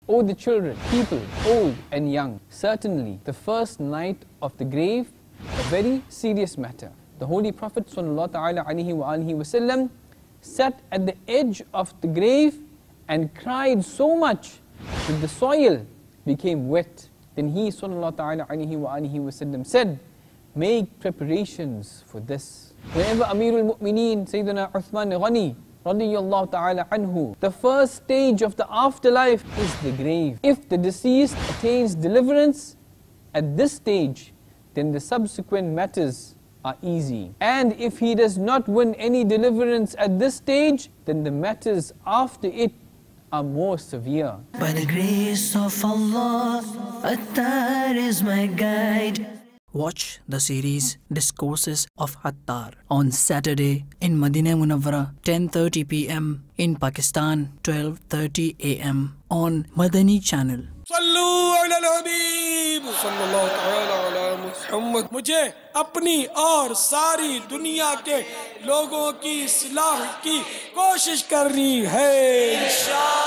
O the children, people, old and young, certainly the first night of the grave, a very serious matter. The Holy Prophet ﷺ sat at the edge of the grave and cried so much that the soil became wet. Then he ﷺ said, make preparations for this. Whenever Amirul Mu'mineen Sayyidina Uthman Ghani radiyallahu ta'ala anhu, the first stage of the afterlife is the grave. If the deceased attains deliverance at this stage, then the subsequent matters are easy. And if he does not win any deliverance at this stage, then the matters after it are more severe. By the grace of Allah, Attar is my guide. Watch the series Discourses of Attar on Saturday in Madinah Munawwara, 10:30 p.m. in Pakistan, 12:30 a.m. on Madani channel. मुझे अपनी और सारी दुनिया के लोगों की इस्लाह की कोशिश करनी है।